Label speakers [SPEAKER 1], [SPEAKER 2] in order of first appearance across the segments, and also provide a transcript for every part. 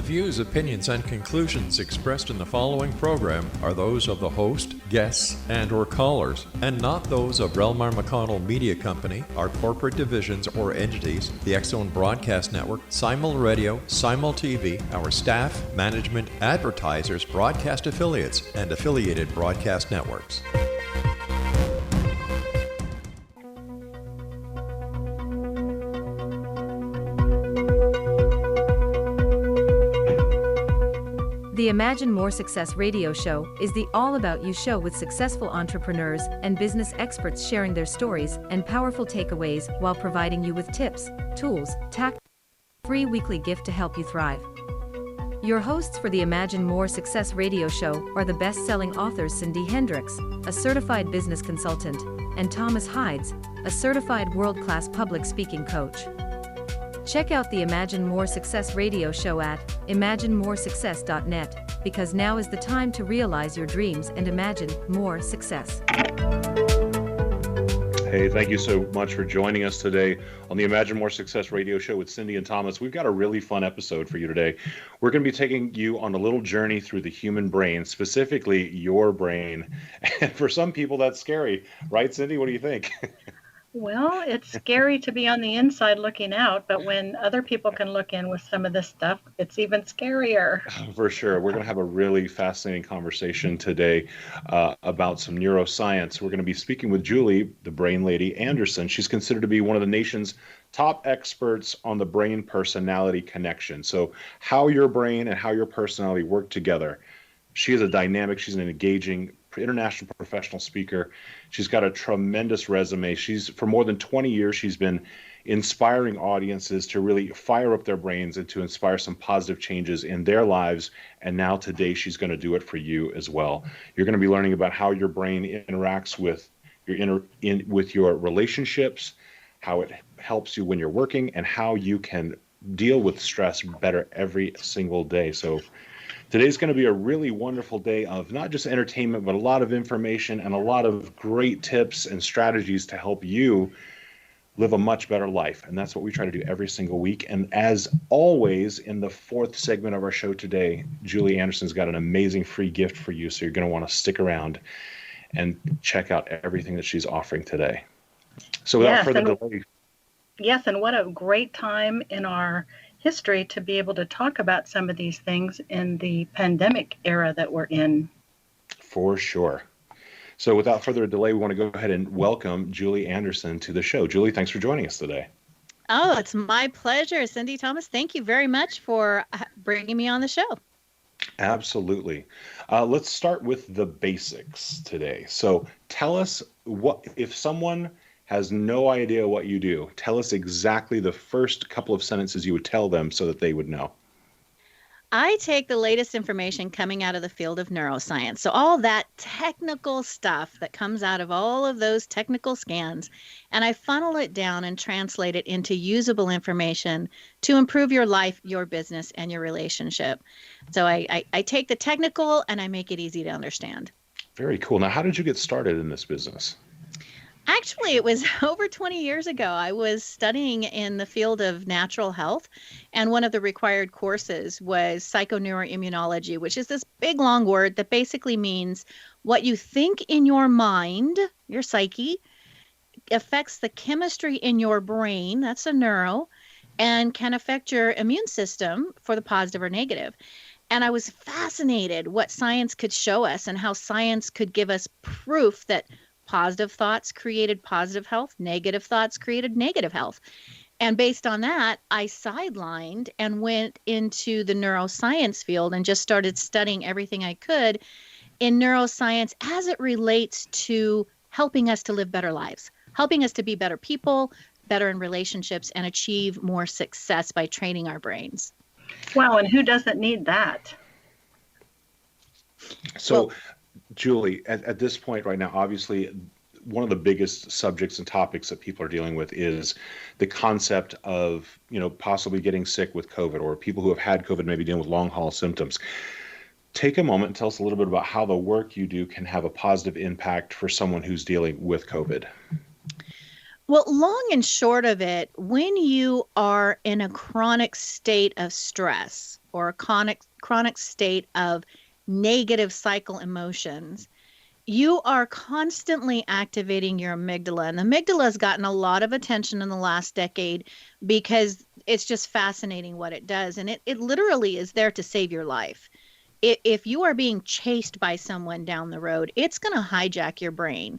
[SPEAKER 1] The views, opinions, and conclusions expressed in the following program are those of the host, guests, and/or callers, and not those of REL-MAR McConnell Media Company, our corporate divisions or entities, the X-Zone Broadcast Network, Simul Radio, Simul TV, our staff, management, advertisers, broadcast affiliates, and affiliated broadcast networks.
[SPEAKER 2] The Imagine More Success radio show is the all-about-you show with successful entrepreneurs and business experts sharing their stories and powerful takeaways while providing you with tips, tools, tactics, free weekly gift to help you thrive. Your hosts for the Imagine More Success radio show are the best-selling authors Cindy Hendricks, a certified business consultant, and Thomas Hides, a certified world-class public speaking coach. Check out the Imagine More Success radio show at imaginemoresuccess.net, because now is the time to realize your dreams and imagine more success.
[SPEAKER 3] Hey, thank you so much for joining us today on the Imagine More Success radio show with Cindy and Thomas. We've got a really fun episode for you today. We're going to be taking you on a little journey through the human brain, specifically your brain. And for some people, that's scary. Right, Cindy? What do you think?
[SPEAKER 4] Well, it's scary to be on the inside looking out, but when other people can look in with some of this stuff, it's even scarier.
[SPEAKER 3] For sure. We're going to have a really fascinating conversation today about some neuroscience. We're going to be speaking with Julie, the brain lady Anderson. She's considered to be one of the nation's top experts on the brain-personality connection. So how your brain and how your personality work together. She is a dynamic, she's an engaging international professional speaker. She's got a tremendous resume. For more than 20 years, she's been inspiring audiences to really fire up their brains and to inspire some positive changes in their lives. And now today, she's going to do it for you as well. You're going to be learning about how your brain interacts with with your relationships, how it helps you when you're working, and how you can deal with stress better every single day. So today's going to be a really wonderful day of not just entertainment, but a lot of information and a lot of great tips and strategies to help you live a much better life. And that's what we try to do every single week. And as always, in the fourth segment of our show today, Julie Anderson's got an amazing free gift for you. So you're going to want to stick around and check out everything that she's offering today. So without further delay.
[SPEAKER 4] Yes, and what a great time in our history to be able to talk about some of these things in the pandemic era that we're in.
[SPEAKER 3] For sure. So without further delay, we want to go ahead and welcome Julie Anderson to the show. Julie, thanks for joining us today.
[SPEAKER 5] Oh, it's my pleasure, Cindy, Thomas. Thank you very much for bringing me on the show.
[SPEAKER 3] Absolutely. Let's start with the basics today. So tell us, what if someone has no idea what you do, tell us exactly the first couple of sentences you would tell them so that they would know.
[SPEAKER 5] I take the latest information coming out of the field of neuroscience. So all that technical stuff that comes out of all of those technical scans, and I funnel it down and translate it into usable information to improve your life, your business, and your relationship. So I take the technical and I make it easy to understand.
[SPEAKER 3] Very cool. Now, how did you get started in this business?
[SPEAKER 5] Actually, it was over 20 years ago. I was studying in the field of natural health, and one of the required courses was psychoneuroimmunology, which is this big, long word that basically means what you think in your mind, your psyche, affects the chemistry in your brain, that's a neuro, and can affect your immune system for the positive or negative. And I was fascinated what science could show us and how science could give us proof that positive thoughts created positive health, negative thoughts created negative health. And based on that, I sidelined and went into the neuroscience field and just started studying everything I could in neuroscience as it relates to helping us to live better lives, helping us to be better people, better in relationships, and achieve more success by training our brains.
[SPEAKER 4] Wow, and who doesn't need that?
[SPEAKER 3] So, Julie, at this point right now, obviously, one of the biggest subjects and topics that people are dealing with is the concept of, possibly getting sick with COVID, or people who have had COVID maybe dealing with long haul symptoms. Take a moment and tell us a little bit about how the work you do can have a positive impact for someone who's dealing with COVID.
[SPEAKER 5] Well, long and short of it, when you are in a chronic state of stress or a chronic state of negative cycle emotions, you are constantly activating your amygdala. And the amygdala has gotten a lot of attention in the last decade because it's just fascinating what it does. And it literally is there to save your life. If you are being chased by someone down the road, it's going to hijack your brain.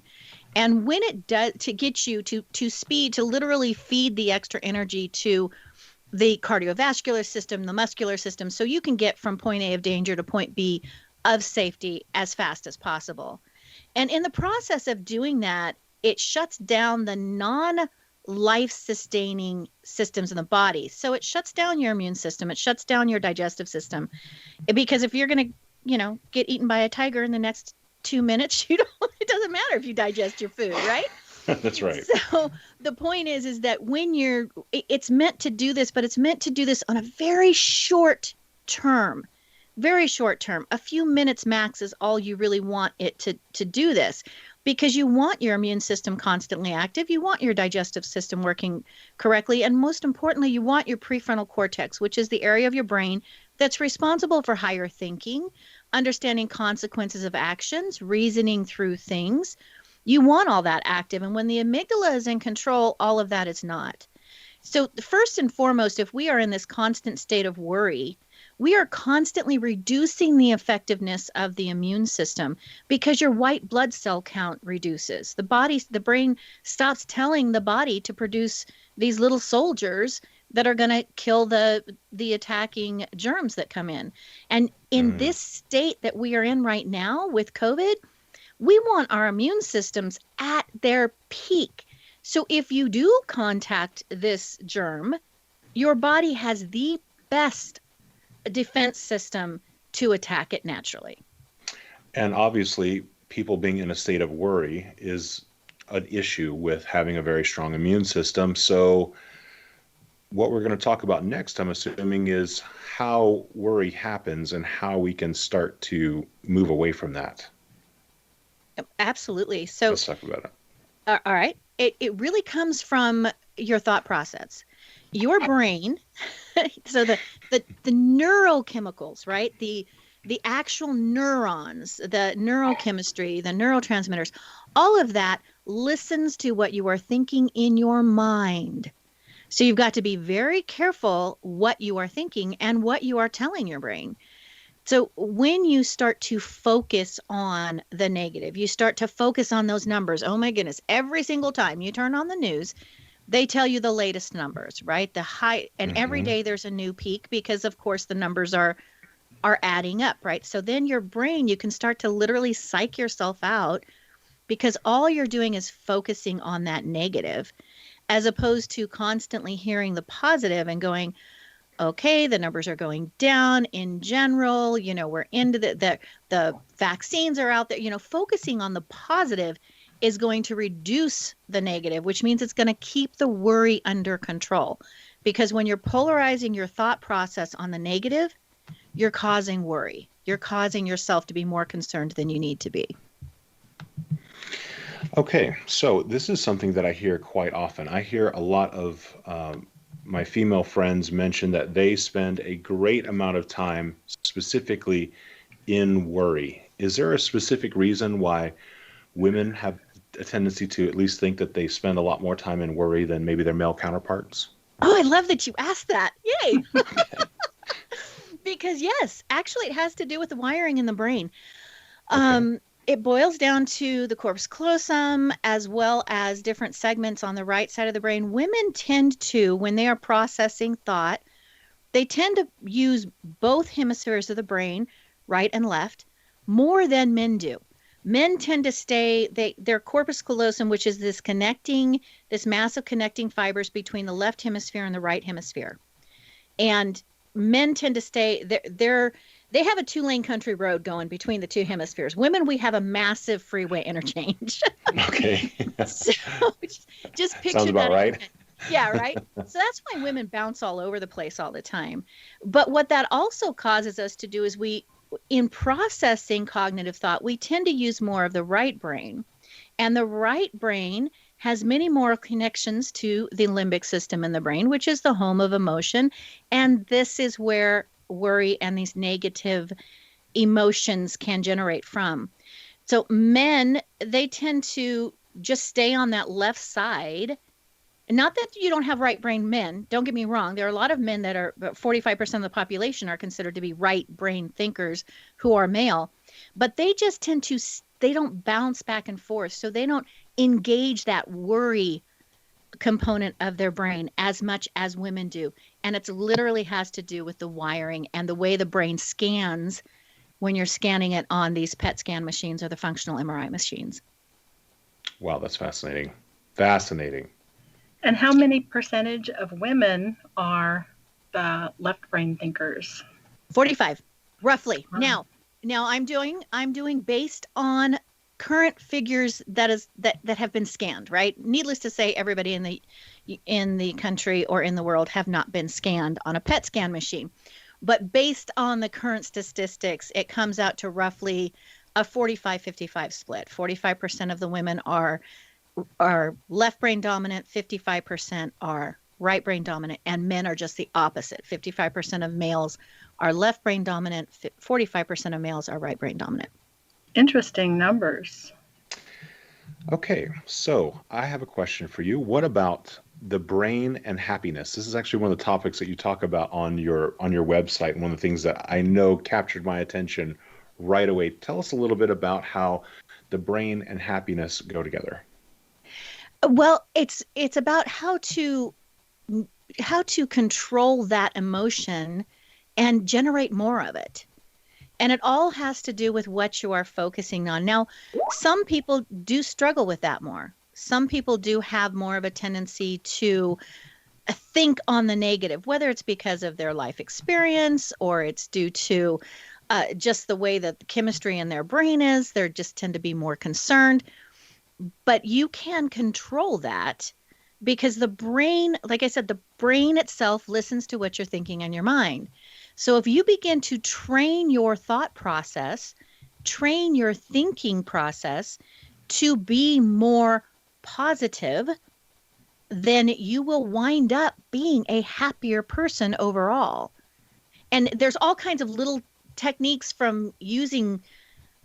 [SPEAKER 5] And when it does, to get you to speed, to literally feed the extra energy to the cardiovascular system, the muscular system, so you can get from point A of danger to point B of safety as fast as possible. And in the process of doing that, it shuts down the non-life sustaining systems in the body. So it shuts down your immune system. It shuts down your digestive system. Because if you're going to, get eaten by a tiger in the next 2 minutes, it doesn't matter if you digest your food, right?
[SPEAKER 3] That's right.
[SPEAKER 5] So the point is that when it's meant to do this, but it's meant to do this on a very short term. Very short term. A few minutes max is all you really want it to do this, because you want your immune system constantly active. You want your digestive system working correctly. And most importantly, you want your prefrontal cortex, which is the area of your brain that's responsible for higher thinking, understanding consequences of actions, reasoning through things. You want all that active. And when the amygdala is in control, all of that is not. So first and foremost, if we are in this constant state of worry, we are constantly reducing the effectiveness of the immune system because your white blood cell count reduces. The brain stops telling the body to produce these little soldiers that are going to kill the attacking germs that come in. And in this state that we are in right now with COVID, we want our immune systems at their peak. So if you do contact this germ, your body has the best defense system to attack it naturally.
[SPEAKER 3] And obviously, people being in a state of worry is an issue with having a very strong immune system. So what we're going to talk about next, I'm assuming, is how worry happens and how we can start to move away from that.
[SPEAKER 5] Absolutely. So
[SPEAKER 3] let's talk about it.
[SPEAKER 5] All right. It really comes from your thought process. Your brain, so the neurochemicals, right? The actual neurons, the neurochemistry, the neurotransmitters, all of that listens to what you are thinking in your mind. So you've got to be very careful what you are thinking and what you are telling your brain. So when you start to focus on the negative, you start to focus on those numbers. Oh my goodness, every single time you turn on the news, they tell you the latest numbers, right? The high, and every day there's a new peak because of course the numbers are adding up, right? So then your brain, you can start to literally psych yourself out because all you're doing is focusing on that negative as opposed to constantly hearing the positive and going, okay, the numbers are going down in general, we're into the vaccines are out there, focusing on the positive is going to reduce the negative, which means it's going to keep the worry under control. Because when you're polarizing your thought process on the negative, you're causing worry. You're causing yourself to be more concerned than you need to be.
[SPEAKER 3] Okay, so this is something that I hear quite often. I hear a lot of my female friends mention that they spend a great amount of time specifically in worry. Is there a specific reason why women have a tendency to at least think that they spend a lot more time in worry than maybe their male counterparts?
[SPEAKER 5] Oh, I love that you asked that. Yay! Because yes, actually it has to do with the wiring in the brain. Okay. It boils down to the corpus callosum as well as different segments on the right side of the brain. Women tend to, when they are processing thought, they tend to use both hemispheres of the brain, right and left, more than men do. Men tend to stay, their corpus callosum, which is this massive connecting fibers between the left hemisphere and the right hemisphere. And men tend to stay, they have a 2-lane country road going between the two hemispheres. Women, we have a massive freeway interchange.
[SPEAKER 3] Okay.
[SPEAKER 5] So just picture
[SPEAKER 3] Sounds about
[SPEAKER 5] that.
[SPEAKER 3] right.
[SPEAKER 5] Yeah, right. So that's why women bounce all over the place all the time. But what that also causes us to do is in processing cognitive thought, we tend to use more of the right brain. And the right brain has many more connections to the limbic system in the brain, which is the home of emotion. And this is where worry and these negative emotions can generate from. So men, they tend to just stay on that left side. Not that you don't have right brain men. Don't get me wrong. There are a lot of men that are, 45% of the population are considered to be right brain thinkers who are male, but they just tend to, they don't bounce back and forth. So they don't engage that worry component of their brain as much as women do. And it literally has to do with the wiring and the way the brain scans when you're scanning it on these PET scan machines or the functional MRI machines.
[SPEAKER 3] Wow, that's fascinating. Fascinating.
[SPEAKER 4] And how many percentage of women are the left brain thinkers?
[SPEAKER 5] 45, roughly.
[SPEAKER 4] Wow.
[SPEAKER 5] Now I'm doing based on current figures that have been scanned, right? Needless to say, everybody in the country or in the world have not been scanned on a PET scan machine. But based on the current statistics, it comes out to roughly a 45-55 split. 45% of the women are left brain dominant, 55% are right brain dominant, and men are just the opposite. 55% of males are left brain dominant, 45% of males are right brain dominant.
[SPEAKER 4] Interesting numbers.
[SPEAKER 3] Okay, so I have a question for you. What about the brain and happiness? This is actually one of the topics that you talk about on your website, and one of the things that I know captured my attention right away. Tell us a little bit about how the brain and happiness go together.
[SPEAKER 5] Well, it's about how to control that emotion and generate more of it. And it all has to do with what you are focusing on. Now, some people do struggle with that more. Some people do have more of a tendency to think on the negative, whether it's because of their life experience or it's due to just the way that the chemistry in their brain is. They just tend to be more concerned. But you can control that because the brain, like I said, the brain itself listens to what you're thinking in your mind. So if you begin to train your thought process, train your thinking process to be more positive, then you will wind up being a happier person overall. And there's all kinds of little techniques, from using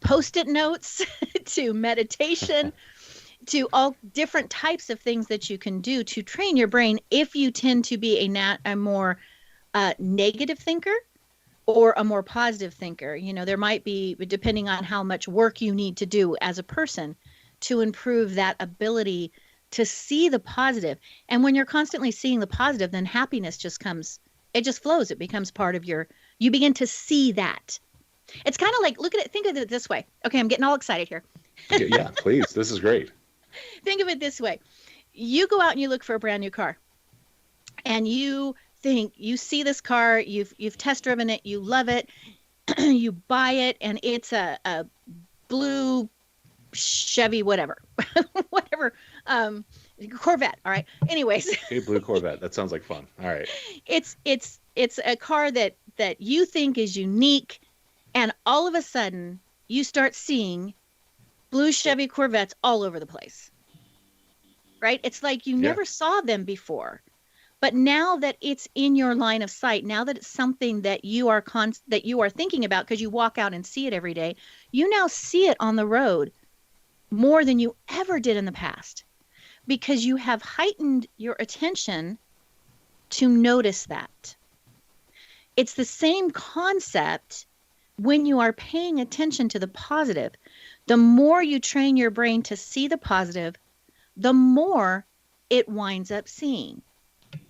[SPEAKER 5] Post-it notes to meditation to all different types of things that you can do to train your brain if you tend to be a more negative thinker or a more positive thinker. You know, there might be, depending on how much work you need to do as a person to improve that ability to see the positive. And when you're constantly seeing the positive, then happiness just comes, it just flows. It becomes part of you begin to see that. It's kind of like, look at it, think of it this way. Okay, I'm getting all excited here.
[SPEAKER 3] Yeah, please. This is great.
[SPEAKER 5] Think of it this way. You go out and you look for a brand new car, and you think, you see this car, you've test driven it, you love it, you buy it, and it's a blue Chevy, whatever, Corvette. All right. Anyways.
[SPEAKER 3] Okay, blue Corvette. That sounds like fun. All right.
[SPEAKER 5] It's a car that you think is unique, and all of a sudden you start seeing blue Chevy Corvettes all over the place, right? It's like you never saw them before, but now that it's in your line of sight, now that it's something that you are thinking about because you walk out and see it every day, you now see it on the road more than you ever did in the past because you have heightened your attention to notice that. It's the same concept when you are paying attention to the positive. The more you train your brain to see the positive, the more it winds up seeing.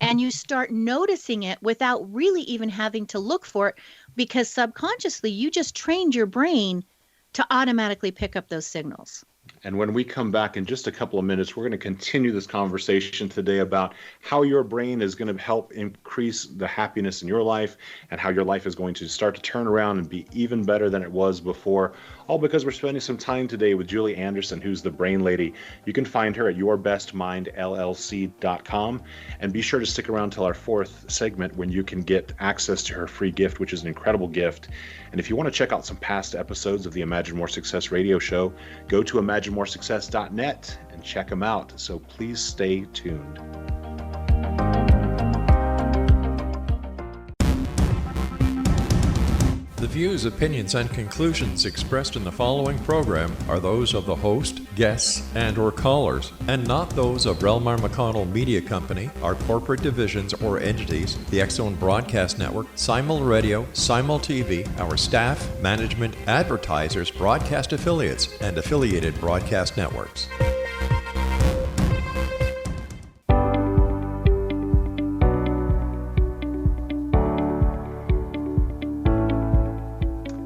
[SPEAKER 5] And you start noticing it without really even having to look for it, because subconsciously you just trained your brain to automatically pick up those signals.
[SPEAKER 3] And when we come back in just a couple of minutes, we're going to continue this conversation today about how your brain is going to help increase the happiness in your life and how your life is going to start to turn around and be even better than it was before. All because we're spending some time today with Julie Anderson, who's the Brain Lady. You can find her at yourbestmindllc.com. And be sure to stick around till our fourth segment when you can get access to her free gift, which is an incredible gift. And if you want to check out some past episodes of the Imagine More Success radio show, go to imaginemoresuccess.net and check them out. So please stay tuned.
[SPEAKER 1] The views, opinions, and conclusions expressed in the following program are those of the host, guests, and/or callers, and not those of REL-MAR McConnell Media Company, our corporate divisions or entities, the X-Zone Broadcast Network, Simul Radio, Simul TV, our staff, management, advertisers, broadcast affiliates, and affiliated broadcast networks.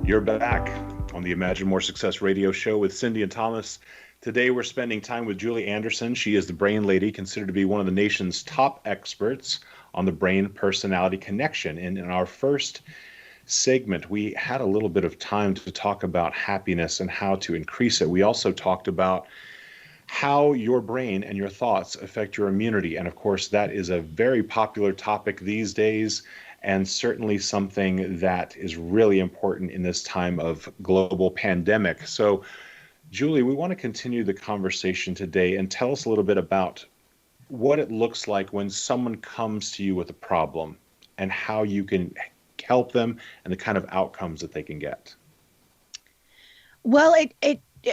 [SPEAKER 3] You're back on the Imagine More Success radio show with Cindy and Thomas. Today we're spending time with Julie Anderson. She is the brain lady, considered to be one of the nation's top experts on the brain-personality connection. And in our first segment, we had a little bit of time to talk about happiness and how to increase it. We also talked about how your brain and your thoughts affect your immunity. And of course, that is a very popular topic these days, and certainly something that is really important in this time of global pandemic. So, Julie, we want to continue the conversation today and tell us a little bit about what it looks like when someone comes to you with a problem and how you can help them and the kind of outcomes that they can get.
[SPEAKER 5] Well,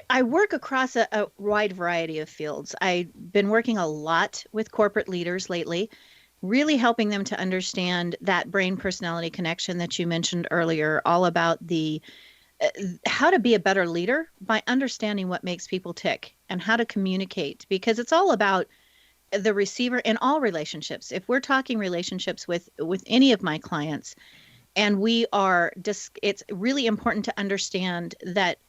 [SPEAKER 5] I work across a wide variety of fields. I've been working a lot with corporate leaders lately, really helping them to understand that brain personality connection that you mentioned earlier, all about the how to be a better leader by understanding what makes people tick and how to communicate, because it's all about the receiver in all relationships. If we're talking relationships with any of my clients, and it's really important to understand that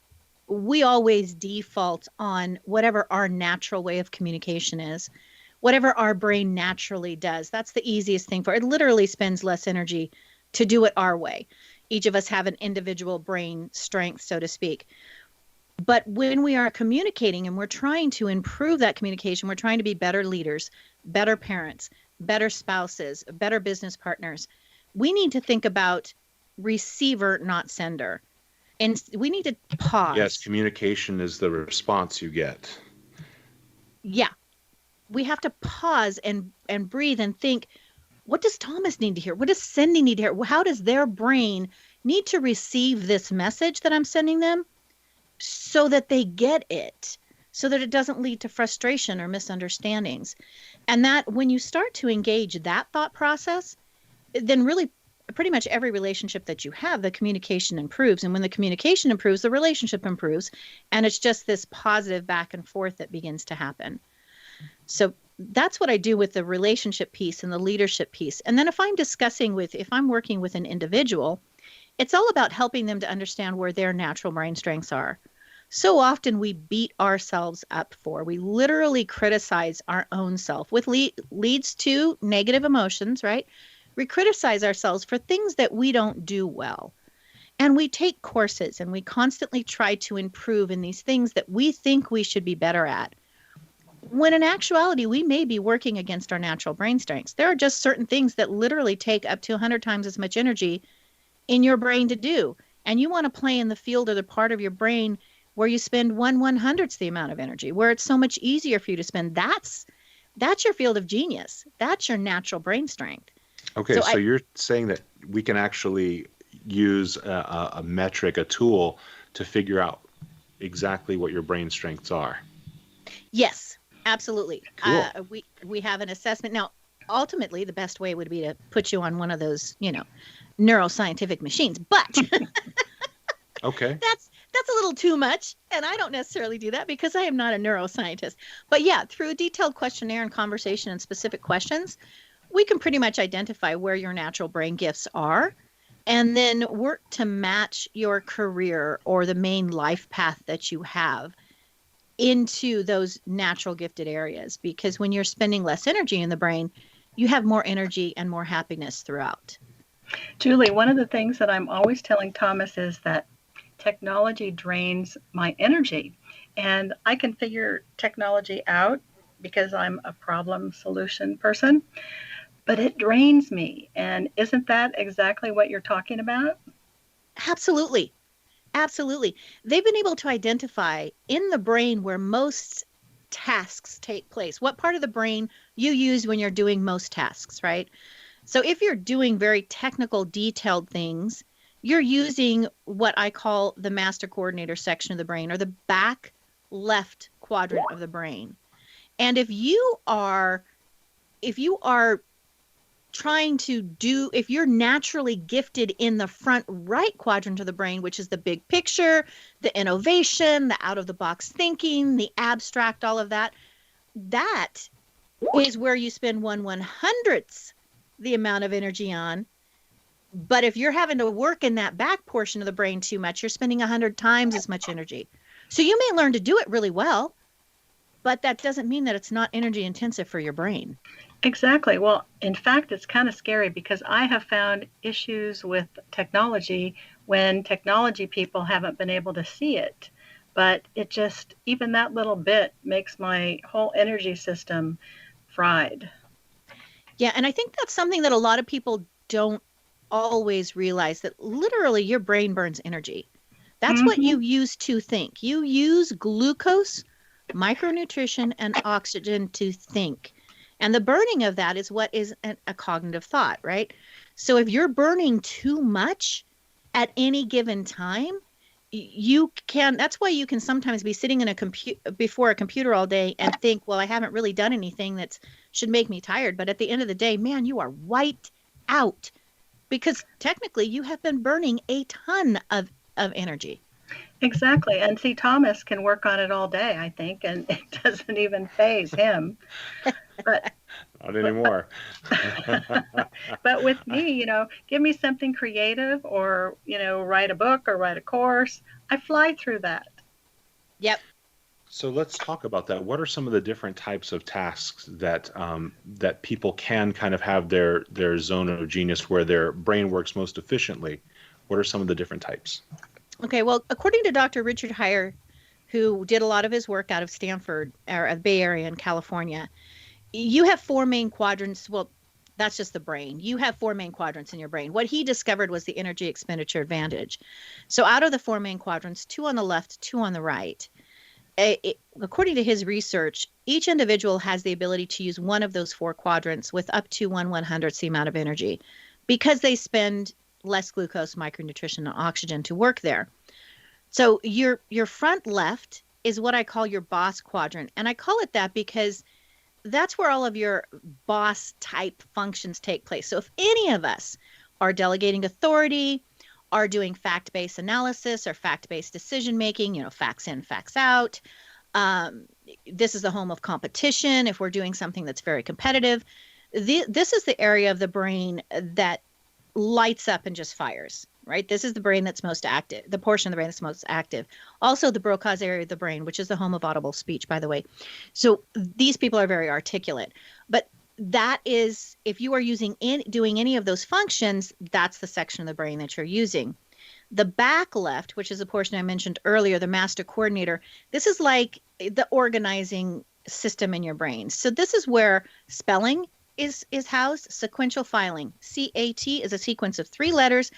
[SPEAKER 5] we always default on whatever our natural way of communication is, whatever our brain naturally does. That's the easiest thing for it. It literally spends less energy to do it our way. Each of us have an individual brain strength, so to speak. But when we are communicating and we're trying to improve that communication, we're trying to be better leaders, better parents, better spouses, better business partners, we need to think about receiver, not sender. And we need to pause.
[SPEAKER 3] Yes, communication is the response you get.
[SPEAKER 5] Yeah. We have to pause and breathe and think, what does Thomas need to hear? What does Cindy need to hear? How does their brain need to receive this message that I'm sending them so that they get it, so that it doesn't lead to frustration or misunderstandings? And that when you start to engage that thought process, then really pretty much every relationship that you have, the communication improves. And when the communication improves, the relationship improves. And it's just this positive back and forth that begins to happen. So that's what I do with the relationship piece and the leadership piece. And then if I'm working with an individual, it's all about helping them to understand where their natural brain strengths are. So often we beat ourselves up we literally criticize our own self, which leads to negative emotions, right? We criticize ourselves for things that we don't do well. And we take courses and we constantly try to improve in these things that we think we should be better at, when in actuality, we may be working against our natural brain strengths. There are just certain things that literally take up to 100 times as much energy in your brain to do. And you want to play in the field or the part of your brain where you spend 1/100th the amount of energy, where it's so much easier for you to spend. That's your field of genius. That's your natural brain strength.
[SPEAKER 3] Okay, so you're saying that we can actually use a metric, a tool, to figure out exactly what your brain strengths are.
[SPEAKER 5] Yes. Absolutely.
[SPEAKER 3] Cool.
[SPEAKER 5] We have an assessment. Now, ultimately, the best way would be to put you on one of those, neuroscientific machines. But
[SPEAKER 3] okay,
[SPEAKER 5] that's a little too much. And I don't necessarily do that because I am not a neuroscientist. But yeah, through a detailed questionnaire and conversation and specific questions, we can pretty much identify where your natural brain gifts are and then work to match your career or the main life path that you have into those natural gifted areas, because when you're spending less energy in the brain, you have more energy and more happiness throughout.
[SPEAKER 4] Julie, one of the things that I'm always telling Thomas is that technology drains my energy, and I can figure technology out because I'm a problem solution person, but it drains me. And isn't that exactly what you're talking about?
[SPEAKER 5] Absolutely. Absolutely. They've been able to identify in the brain where most tasks take place, what part of the brain you use when you're doing most tasks, right? So if you're doing very technical, detailed things, you're using what I call the master coordinator section of the brain, or the back left quadrant of the brain. And if you are if you're naturally gifted in the front right quadrant of the brain, which is the big picture, the innovation, the out of the box thinking, the abstract, all of that, that is where you spend 1/100th the amount of energy on. But if you're having to work in that back portion of the brain too much, you're spending 100 times as much energy. So you may learn to do it really well, but that doesn't mean that it's not energy intensive for your brain.
[SPEAKER 4] Exactly. Well, in fact, it's kind of scary because I have found issues with technology when technology people haven't been able to see it. But it just, even that little bit makes my whole energy system fried.
[SPEAKER 5] Yeah, and I think that's something that a lot of people don't always realize, that literally your brain burns energy. That's what you use to think. You use glucose, micronutrition, and oxygen to think. And the burning of that is what is a cognitive thought, right? So if you're burning too much at any given time, that's why you can sometimes be sitting before a computer all day and think, well, I haven't really done anything that should make me tired. But at the end of the day, man, you are wiped out, because technically you have been burning a ton of energy.
[SPEAKER 4] Exactly. And see, Thomas can work on it all day, I think, and it doesn't even faze him. But
[SPEAKER 3] not anymore.
[SPEAKER 4] but with me, give me something creative, or, write a book or write a course. I fly through that.
[SPEAKER 5] Yep.
[SPEAKER 3] So let's talk about that. What are some of the different types of tasks that that people can kind of have their zone of genius where their brain works most efficiently? What are some of the different types?
[SPEAKER 5] Okay, well, according to Dr. Richard Heyer, who did a lot of his work out of Stanford, or the Bay Area in California, you have four main quadrants. Well, that's just the brain. You have four main quadrants in your brain. What he discovered was the energy expenditure advantage. So out of the four main quadrants, two on the left, two on the right, according to his research, each individual has the ability to use one of those four quadrants with up to 1/100th the amount of energy, because they spend less glucose, micronutrition, and oxygen to work there. So your front left is what I call your boss quadrant. And I call it that because that's where all of your boss type functions take place. So if any of us are delegating authority, are doing fact-based analysis or fact-based decision making, facts in, facts out, this is the home of competition. If we're doing something that's very competitive, this is the area of the brain that lights up and just fires, right? This is the brain that's most active, the portion of the brain that's most active. Also the Broca's area of the brain, which is the home of audible speech, by the way. So these people are very articulate. But that is, if you are doing any of those functions, that's the section of the brain that you're using. The back left, which is the portion I mentioned earlier, the master coordinator, this is like the organizing system in your brain. So this is where spelling is housed. Sequential filing. CAT is a sequence of 3 letters.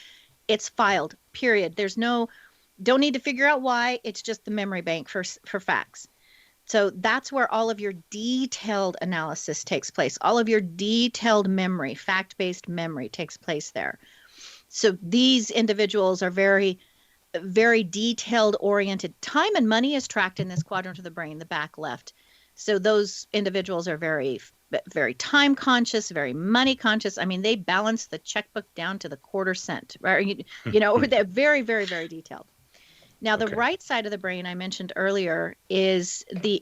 [SPEAKER 5] It's filed, period. Don't need to figure out why. It's just the memory bank for facts. So that's where all of your detailed analysis takes place. All of your detailed memory, fact-based memory takes place there. So these individuals are very, very detailed oriented. Time and money is tracked in this quadrant of the brain, the back left. So those individuals are very, very time conscious, very money conscious. I mean, they balance the checkbook down to the quarter cent, right? They're very, very, very detailed. Now, the right side of the brain I mentioned earlier is the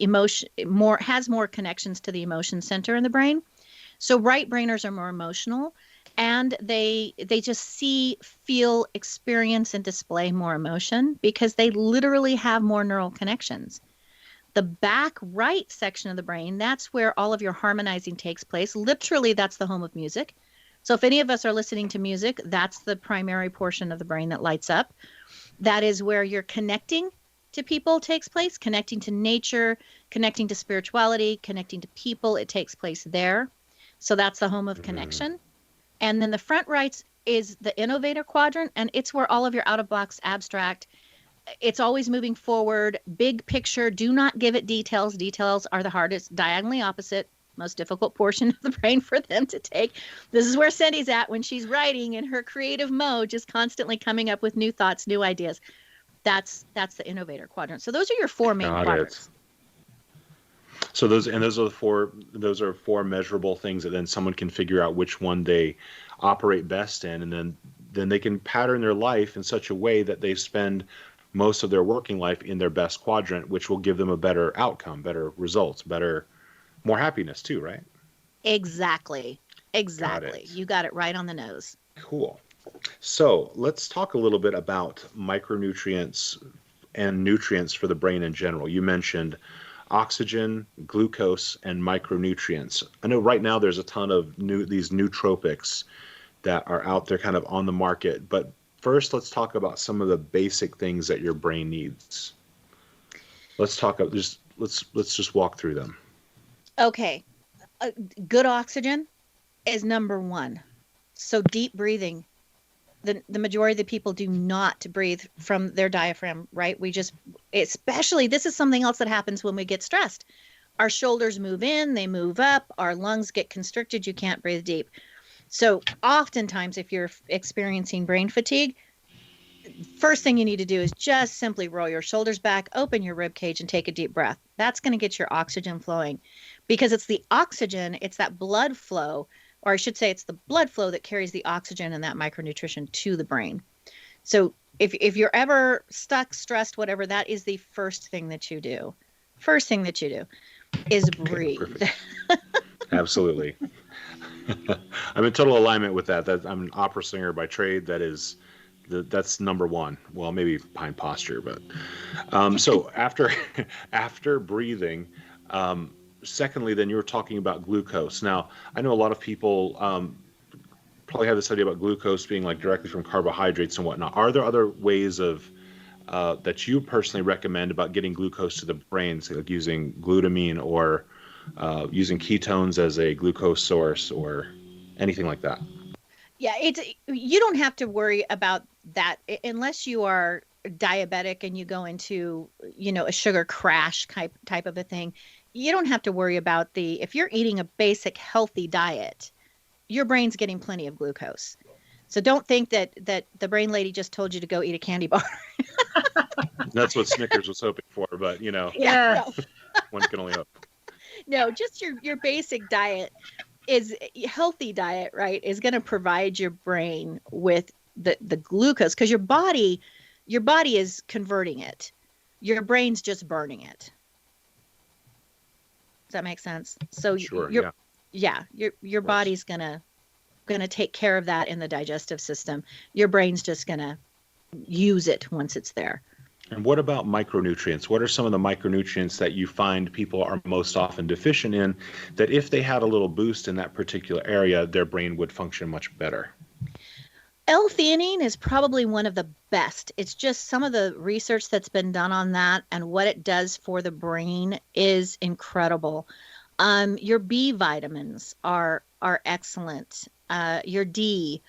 [SPEAKER 5] has more connections to the emotion center in the brain. So right brainers are more emotional, and they just see, feel, experience, and display more emotion because they literally have more neural connections. The back right section of the brain, that's where all of your harmonizing takes place. Literally, that's the home of music. So if any of us are listening to music, that's the primary portion of the brain that lights up. That is where your connecting to people takes place, connecting to nature, connecting to spirituality, connecting to people. It takes place there. So that's the home of connection. And then the front right is the innovator quadrant, and it's where all of your out-of-box abstract it's always moving forward, big picture. Do not give it details. Details are the hardest, diagonally opposite, most difficult portion of the brain for them to take. This is where Cindy's at when she's writing in her creative mode, just constantly coming up with new thoughts, new ideas. That's the innovator quadrant. So those are your four main quadrants.
[SPEAKER 3] So those are four measurable things that then someone can figure out which one they operate best in, and then they can pattern their life in such a way that they spend most of their working life in their best quadrant, which will give them a better outcome, better results, more happiness too, right?
[SPEAKER 5] Exactly. You got it right on the nose.
[SPEAKER 3] Cool. So let's talk a little bit about micronutrients and nutrients for the brain in general. You mentioned oxygen, glucose, and micronutrients. I know right now there's a ton of these nootropics that are out there kind of on the market, but first let's talk about some of the basic things that your brain needs. Let's just walk through them.
[SPEAKER 5] Okay. Good oxygen is number one. So deep breathing. The majority of the people do not breathe from their diaphragm, right? Especially, this is something else that happens when we get stressed. Our shoulders move in, they move up, our lungs get constricted, you can't breathe deep. So oftentimes, if you're experiencing brain fatigue, first thing you need to do is just simply roll your shoulders back, open your rib cage, and take a deep breath. That's going to get your oxygen flowing, because it's the oxygen, it's that blood flow, or I should say it's the blood flow that carries the oxygen and that micronutrition to the brain. So if you're ever stuck, stressed, whatever, that is the first thing that you do. First thing that you do is breathe.
[SPEAKER 3] Okay, absolutely. I'm in total alignment with that. I'm an opera singer by trade. That's number one. Well, maybe behind posture, but so after breathing, secondly, then you were talking about glucose. Now, I know a lot of people probably have this idea about glucose being like directly from carbohydrates and whatnot. Are there other ways of that you personally recommend about getting glucose to the brain, say like using glutamine or using ketones as a glucose source or anything like that?
[SPEAKER 5] Yeah, you don't have to worry about that unless you are diabetic and you go into, a sugar crash type of a thing. You don't have to worry about if you're eating a basic healthy diet, your brain's getting plenty of glucose. So don't think that the brain lady just told you to go eat a candy bar.
[SPEAKER 3] That's what Snickers was hoping for, but
[SPEAKER 4] Yeah.
[SPEAKER 5] No.
[SPEAKER 3] one can only hope.
[SPEAKER 5] No, just your basic diet is healthy diet, right? Is going to provide your brain with the glucose, because your body is converting it. Your brain's just burning it. Does that make sense? So
[SPEAKER 3] Sure,
[SPEAKER 5] your body's gonna take care of that in the digestive system. Your brain's just gonna use it once it's there.
[SPEAKER 3] And what about micronutrients? What are some of the micronutrients that you find people are most often deficient in, that if they had a little boost in that particular area, their brain would function much better?
[SPEAKER 5] L-theanine is probably one of the best. It's just some of the research that's been done on that and what it does for the brain is incredible. Your B vitamins are excellent. Your D,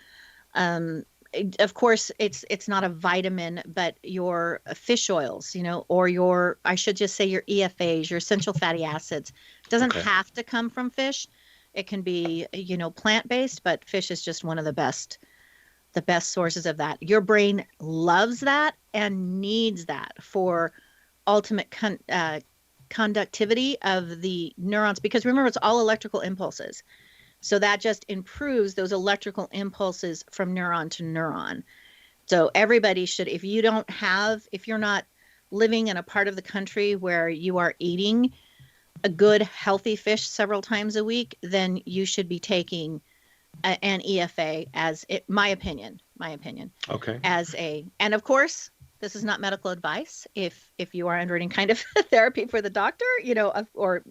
[SPEAKER 5] of course, it's not a vitamin, but your fish oils, or I should just say your EFAs, your essential fatty acids. It doesn't have to come from fish. It can be, plant-based, but fish is just one of the best sources of that. Your brain loves that and needs that for ultimate conductivity of the neurons, because remember, it's all electrical impulses. So that just improves those electrical impulses from neuron to neuron. So everybody should, if you're not living in a part of the country where you are eating a good, healthy fish several times a week, then you should be taking an EFA my opinion.
[SPEAKER 3] Okay.
[SPEAKER 5] And of course, this is not medical advice. If you are under any kind of therapy for the doctor, or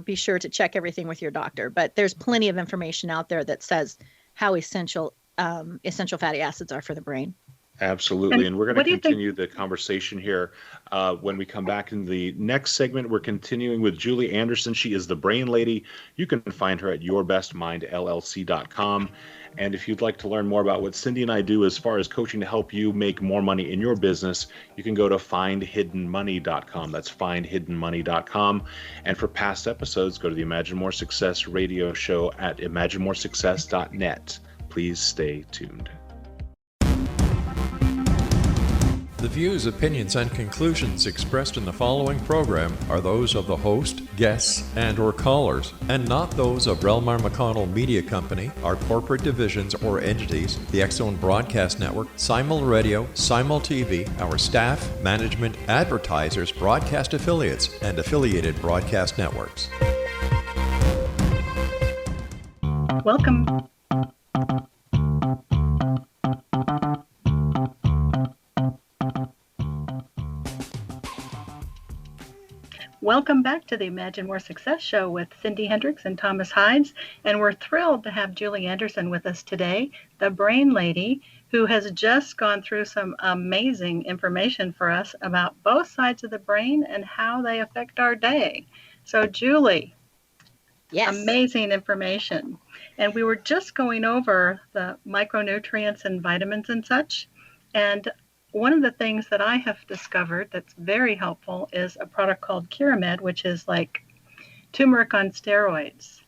[SPEAKER 5] be sure to check everything with your doctor. But there's plenty of information out there that says how essential fatty acids are for the brain.
[SPEAKER 3] Absolutely. And we're going to continue the conversation here when we come back in the next segment. We're continuing with Julie Anderson. She is the Brain Lady. You can find her at yourbestmindllc.com. And if you'd like to learn more about what Cindy and I do as far as coaching to help you make more money in your business, you can go to findhiddenmoney.com. That's findhiddenmoney.com. And for past episodes, go to the Imagine More Success radio show at imaginemoresuccess.net. Please stay tuned.
[SPEAKER 1] The views, opinions, and conclusions expressed in the following program are those of the host, guests, and/or callers, and not those of REL-MAR McConnell Media Company, our corporate divisions or entities, the X-Zone Broadcast Network, Simul Radio, Simul TV, our staff, management, advertisers, broadcast affiliates, and affiliated broadcast networks.
[SPEAKER 4] Welcome. Welcome back to the Imagine More Success show with Cindy Hendricks and Thomas Hides. And we're thrilled to have Julie Anderson with us today, the brain lady, who has just gone through some amazing information for us about both sides of the brain and how they affect our day. So, Julie,
[SPEAKER 5] Yes.
[SPEAKER 4] amazing information. And we were just going over the micronutrients and vitamins and such. And one of the things that I have discovered that's very helpful is a product called Curamed, which is like turmeric on steroids.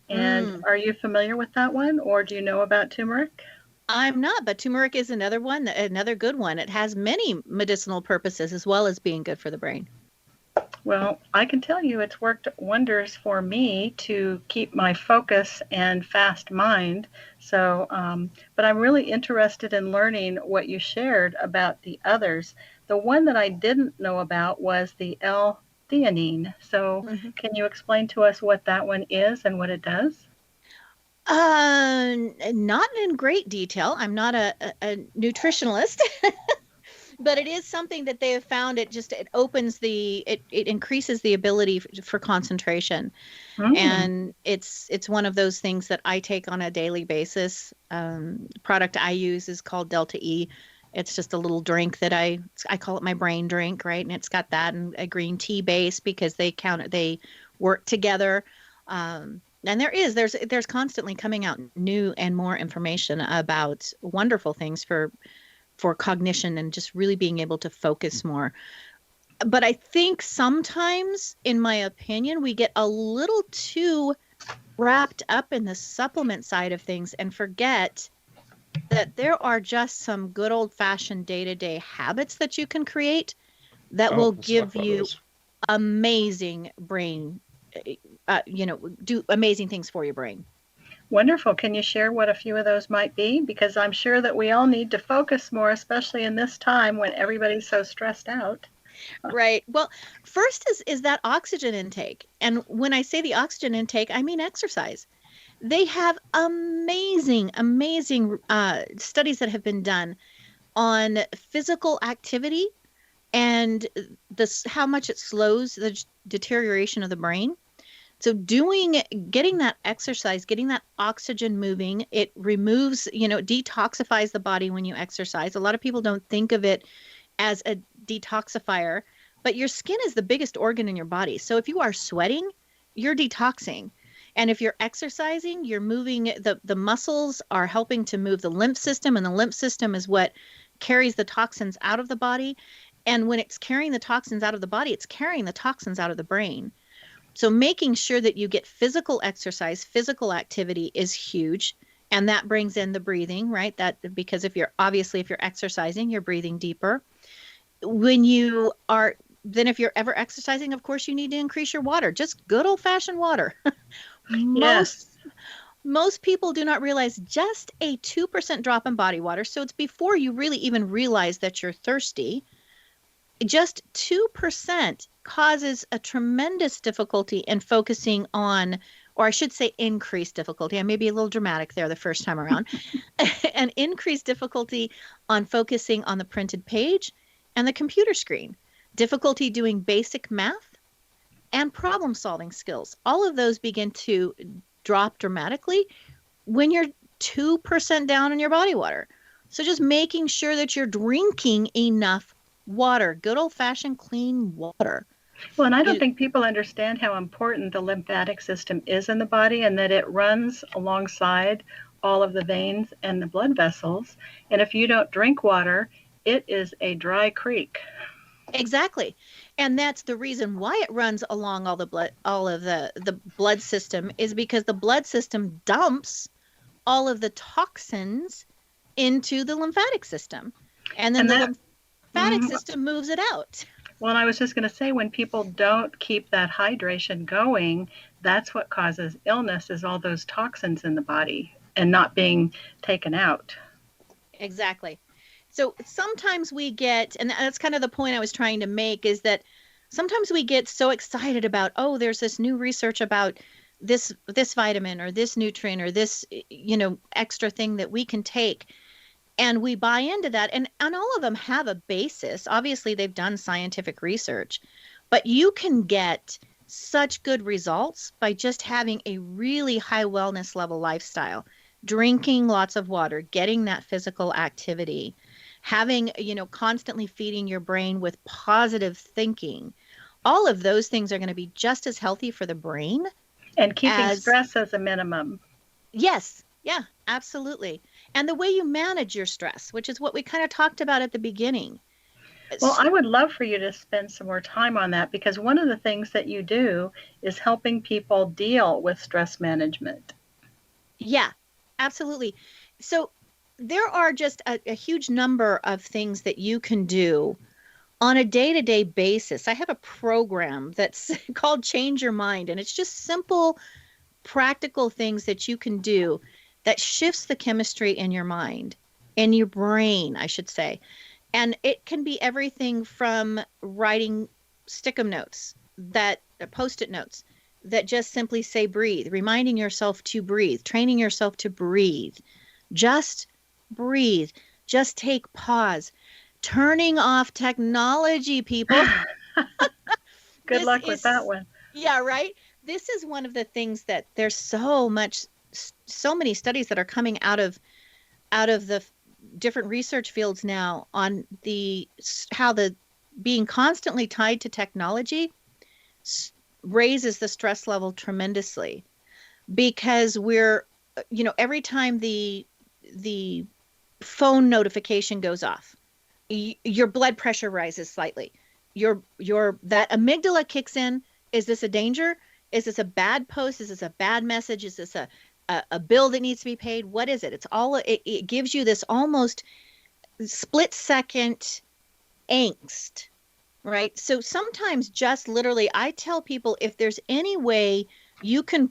[SPEAKER 4] And are you familiar with that one, or do you know about turmeric?
[SPEAKER 5] I'm not, but turmeric is another one, another good one. It has many medicinal purposes as well as being good for the brain.
[SPEAKER 4] Well, I can tell you it's worked wonders for me to keep my focus and fast mind. So, but I'm really interested in learning what you shared about the others. The one that I didn't know about was the L-theanine. So can you explain to us what that one is and what it does?
[SPEAKER 5] Not in great detail. I'm not a nutritionalist. But it is something that they have found. It increases the ability for concentration. And it's one of those things that I take on a daily basis. Product I use is called Delta E. It's just a little drink that I call it my brain drink, right? And it's got that and a green tea base because they work together. And there's constantly coming out new and more information about wonderful things for cognition and just really being able to focus more. But I think sometimes, in my opinion, we get a little too wrapped up in the supplement side of things and forget that there are just some good old-fashioned day-to-day habits that you can create that will give you amazing brain, do amazing things for your brain.
[SPEAKER 4] Wonderful. Can you share what a few of those might be? Because I'm sure that we all need to focus more, especially in this time when everybody's so stressed out.
[SPEAKER 5] Right. Well, first is that oxygen intake. And when I say the oxygen intake, I mean exercise. They have amazing studies that have been done on physical activity and how much it slows the deterioration of the brain. So getting that exercise, getting that oxygen moving, it removes, detoxifies the body when you exercise. A lot of people don't think of it as a detoxifier, but your skin is the biggest organ in your body. So if you are sweating, you're detoxing. And if you're exercising, you're moving, the muscles are helping to move the lymph system, and the lymph system is what carries the toxins out of the body. And when it's carrying the toxins out of the body, it's carrying the toxins out of the brain. So making sure that you get physical exercise, physical activity is huge. And that brings in the breathing, right? Because if you're exercising, you're breathing deeper. If you're ever exercising, of course, you need to increase your water, just good old fashioned water.
[SPEAKER 4] Yes.
[SPEAKER 5] Most people do not realize just a 2% drop in body water. So it's before you really even realize that you're thirsty. Just 2% causes a tremendous difficulty in focusing on, or I should say increased difficulty. I may be a little dramatic there the first time around. An increased difficulty on focusing on the printed page and the computer screen. Difficulty doing basic math and problem solving skills. All of those begin to drop dramatically when you're 2% down in your body water. So just making sure that you're drinking enough water, good old-fashioned clean water.
[SPEAKER 4] Well, and I don't think people understand how important the lymphatic system is in the body, and that it runs alongside all of the veins and the blood vessels. And if you don't drink water, it is a dry creek.
[SPEAKER 5] Exactly. And that's the reason why it runs along all of the blood system, is because the blood system dumps all of the toxins into the lymphatic system. And then
[SPEAKER 4] And
[SPEAKER 5] the
[SPEAKER 4] that,
[SPEAKER 5] lymphatic
[SPEAKER 4] mhm.
[SPEAKER 5] system moves it out.
[SPEAKER 4] Well, I was just going to say, when people don't keep that hydration going, that's what causes illness, is all those toxins in the body and not being taken out.
[SPEAKER 5] Exactly. So sometimes we get, and that's kind of the point I was trying to make, is that sometimes we get so excited about, oh, there's this new research about this vitamin or this nutrient or this, extra thing that we can take. And we buy into that. And all of them have a basis. Obviously, they've done scientific research, but you can get such good results by just having a really high wellness level lifestyle, drinking lots of water, getting that physical activity, having, constantly feeding your brain with positive thinking. All of those things are going to be just as healthy for the brain
[SPEAKER 4] And keeping
[SPEAKER 5] as,
[SPEAKER 4] stress as a minimum.
[SPEAKER 5] yes, yeah, absolutely. And the way you manage your stress, which is what we kind of talked about at the beginning.
[SPEAKER 4] Well, I would love for you to spend some more time on that, because one of the things that you do is helping people deal with stress management.
[SPEAKER 5] Yeah, absolutely. So there are just a huge number of things that you can do on a day-to-day basis. I have a program that's called Change Your Mind, and it's just simple, practical things that you can do that shifts the chemistry in your mind, in your brain, I should say. And it can be everything from writing stick-em notes, that post-it notes that just simply say breathe, reminding yourself to breathe, training yourself to breathe. Just breathe. Just take pause. Turning off technology, people.
[SPEAKER 4] Good
[SPEAKER 5] This
[SPEAKER 4] luck with
[SPEAKER 5] is,
[SPEAKER 4] that one.
[SPEAKER 5] yeah, right? This is one of the things that there's so many studies that are coming out of the different research fields now on how the being constantly tied to technology raises the stress level tremendously, because we're, every time the phone notification goes off, your blood pressure rises slightly. Your that amygdala kicks in. Is this a danger? Is this a bad post? Is this a bad message? Is this a bill that needs to be paid? What is it? It gives you this almost split second angst, right? So sometimes just literally, I tell people, if there's any way you can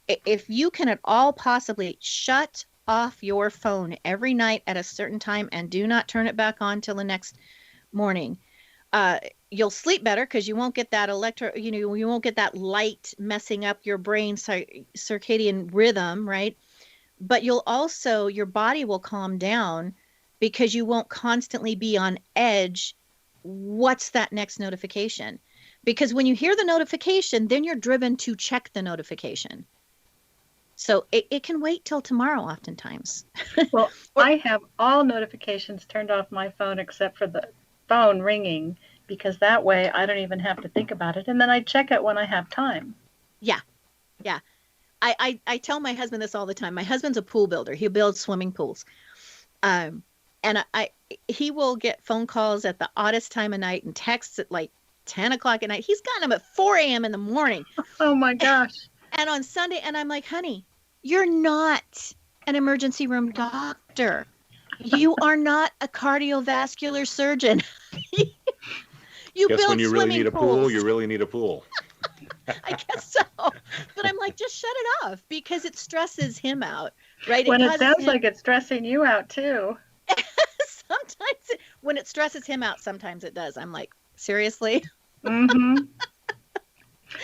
[SPEAKER 5] if you can at all possibly shut off your phone every night at a certain time and do not turn it back on till the next morning, you'll sleep better, because you won't get that you won't get that light messing up your brain circadian rhythm, right? But your body will calm down, because you won't constantly be on edge. What's that next notification? Because when you hear the notification, then you're driven to check the notification. So it can wait till tomorrow oftentimes.
[SPEAKER 4] Well, I have all notifications turned off my phone except for the phone ringing, because that way I don't even have to think about it. And then I check it when I have time.
[SPEAKER 5] Yeah. Yeah. I tell my husband this all the time. My husband's a pool builder. He builds swimming pools. And he will get phone calls at the oddest time of night and texts at like 10 o'clock at night. He's gotten them at 4 a.m. in the morning.
[SPEAKER 4] Oh my gosh.
[SPEAKER 5] And on Sunday, and I'm like, honey, you're not an emergency room doctor. You are not a cardiovascular surgeon. You
[SPEAKER 3] Guess
[SPEAKER 5] build
[SPEAKER 3] when you really
[SPEAKER 5] swimming
[SPEAKER 3] need a
[SPEAKER 5] pools.
[SPEAKER 3] pool, you really need a pool.
[SPEAKER 5] I guess so. But I'm like, just shut it off, because it stresses him out, right?
[SPEAKER 4] When it
[SPEAKER 5] causes
[SPEAKER 4] sounds
[SPEAKER 5] him-
[SPEAKER 4] like it's stressing you out too.
[SPEAKER 5] Sometimes when it stresses him out, sometimes it does. I'm like, seriously?
[SPEAKER 4] Hmm.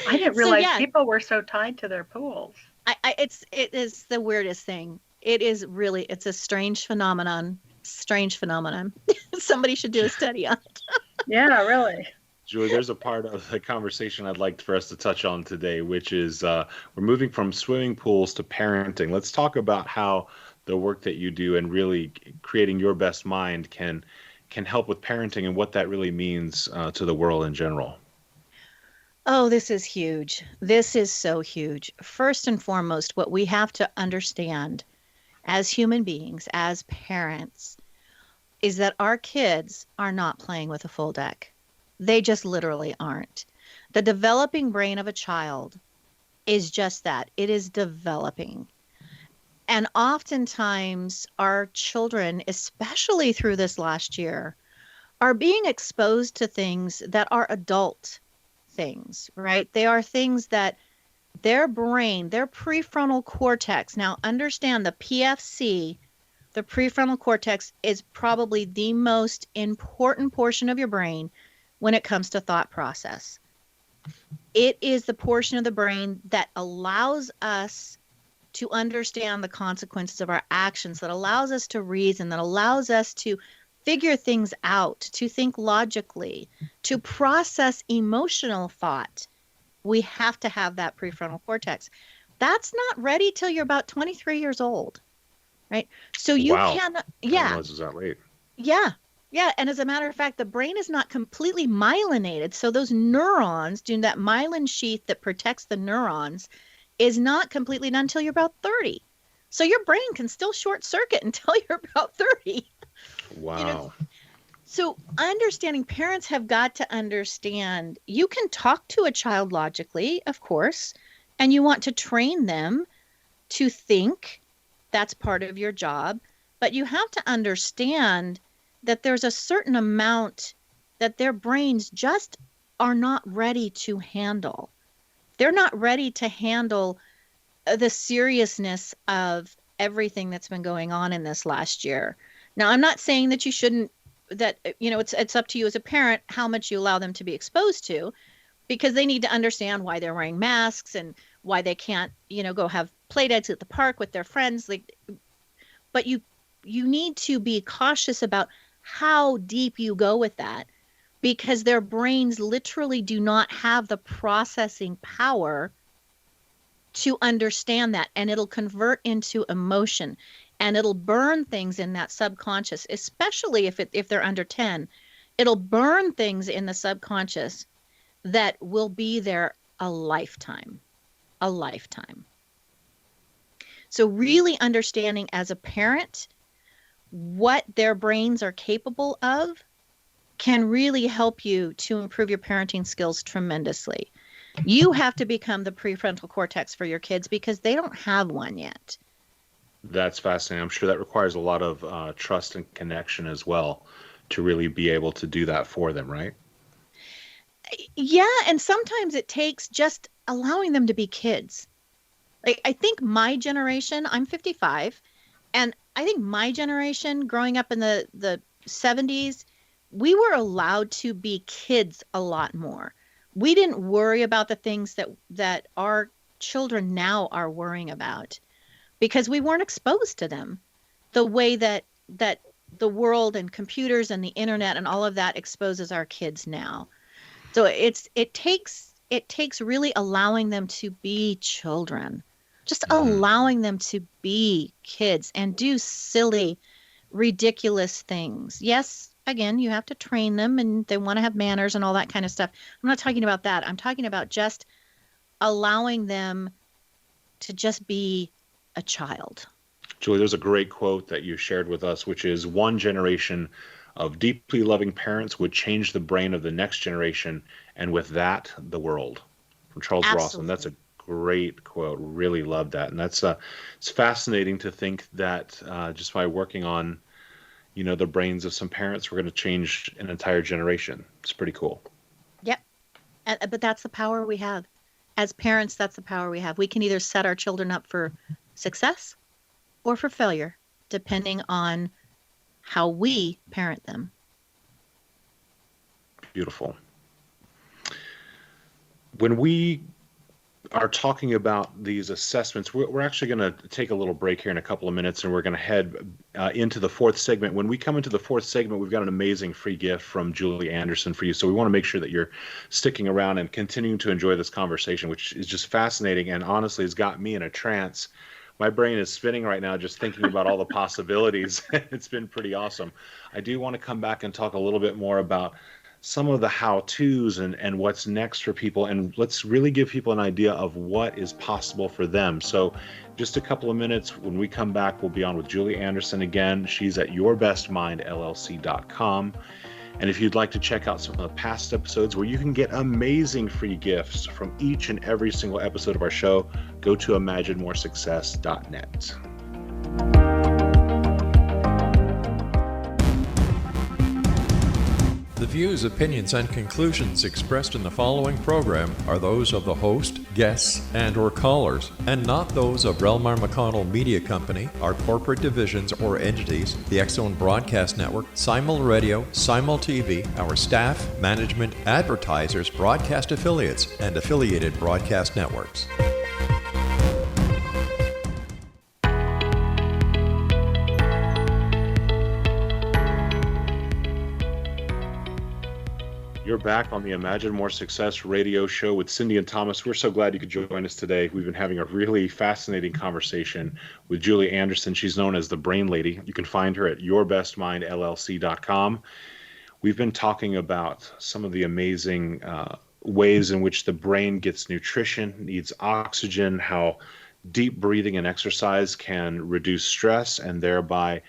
[SPEAKER 4] I didn't realize
[SPEAKER 5] yeah.
[SPEAKER 4] people were so tied to their pools.
[SPEAKER 5] It is the weirdest thing. It's a strange phenomenon. Somebody should do a study on it.
[SPEAKER 4] Yeah, really.
[SPEAKER 3] Julie, there's a part of the conversation I'd like for us to touch on today, which is we're moving from swimming pools to parenting. Let's talk about how the work that you do and really creating your best mind can help with parenting, and what that really means to the world in general.
[SPEAKER 5] Oh, this is huge. This is so huge. First and foremost, what we have to understand as human beings, as parents, is that our kids are not playing with a full deck. They just literally aren't. The developing brain of a child is just that. It is developing. And oftentimes, our children, especially through this last year, are being exposed to things that are adult things, right? They are things that their brain, their prefrontal cortex, now understand the PFC, the prefrontal cortex is probably the most important portion of your brain when it comes to thought process. It is the portion of the brain that allows us to understand the consequences of our actions, that allows us to reason, that allows us to figure things out, to think logically, to process emotional thought. We have to have that prefrontal cortex. That's not ready till you're about 23 years old, right? So you
[SPEAKER 3] Wow.
[SPEAKER 5] can,
[SPEAKER 3] I didn't
[SPEAKER 5] yeah,
[SPEAKER 3] realize it was that late.
[SPEAKER 5] yeah, yeah. And as a matter of fact, the brain is not completely myelinated. So those neurons, doing that myelin sheath that protects the neurons, is not completely done until you're about 30. So your brain can still short circuit until you're about 30.
[SPEAKER 3] Wow.
[SPEAKER 5] You know, so understanding, parents have got to understand you can talk to a child logically, of course, and you want to train them to think. That's part of your job. But you have to understand that there's a certain amount that their brains just are not ready to handle. They're not ready to handle the seriousness of everything that's been going on in this last year. Now, I'm not saying that you shouldn't, that, it's up to you as a parent how much you allow them to be exposed to, because they need to understand why they're wearing masks and why they can't, go have play dates at the park with their friends. But you need to be cautious about how deep you go with that, because their brains literally do not have the processing power to understand that, and it'll convert into emotion, and it'll burn things in that subconscious, especially if they're under 10. It'll burn things in the subconscious that will be there a lifetime. So really understanding as a parent what their brains are capable of can really help you to improve your parenting skills tremendously. You have to become the prefrontal cortex for your kids because they don't have one yet.
[SPEAKER 3] That's fascinating. I'm sure that requires a lot of trust and connection as well to really be able to do that for them, right?
[SPEAKER 5] Yeah, and sometimes it takes just allowing them to be kids. Like, I think my generation, I'm 55, and I think my generation growing up in the 70s, we were allowed to be kids a lot more. We didn't worry about the things that our children now are worrying about because we weren't exposed to them the way that the world and computers and the internet and all of that exposes our kids now. So it takes really allowing them to be children, just allowing them to be kids and do silly, ridiculous things. Yes, again, you have to train them and they want to have manners and all that kind of stuff. I'm not talking about that. I'm talking about just allowing them to just be a child.
[SPEAKER 3] Julie, there's a great quote that you shared with us, which is one generation of deeply loving parents would change the brain of the next generation, and with that, the world. From Charles Rawson. That's a great quote. Really love that. And that's it's fascinating to think that just by working on the brains of some parents, we're going to change an entire generation. It's pretty cool.
[SPEAKER 5] Yep. But that's the power we have. As parents, that's the power we have. We can either set our children up for success or for failure, depending on how we parent them.
[SPEAKER 3] Beautiful. When we are talking about these assessments, we're actually going to take a little break here in a couple of minutes, and we're going to head into the fourth segment. When we come into the fourth segment, we've got an amazing free gift from Julie Anderson for you. So we want to make sure that you're sticking around and continuing to enjoy this conversation, which is just fascinating and honestly has got me in a trance. My brain is spinning right now just thinking about all the possibilities. It's been pretty awesome. I do want to come back and talk a little bit more about some of the how-tos and what's next for people, and let's really give people an idea of what is possible for them. So just a couple of minutes. When we come back, we'll be on with Julie Anderson again. She's at yourbestmindllc.com. And if you'd like to check out some of the past episodes where you can get amazing free gifts from each and every single episode of our show, go to imaginemoresuccess.net.
[SPEAKER 1] The views, opinions, and conclusions expressed in the following program are those of the host, guests, and/or callers, and not those of REL-MAR McConnell Media Company, our corporate divisions or entities, the X-Zone Broadcast Network, Simul Radio, Simul TV, our staff, management, advertisers, broadcast affiliates, and affiliated broadcast networks.
[SPEAKER 3] You're back on the Imagine More Success radio show with Cindy and Thomas. We're so glad you could join us today. We've been having a really fascinating conversation with Julie Anderson. She's known as the Brain Lady. You can find her at yourbestmindllc.com. We've been talking about some of the amazing ways in which the brain gets nutrition, needs oxygen, how deep breathing and exercise can reduce stress and thereby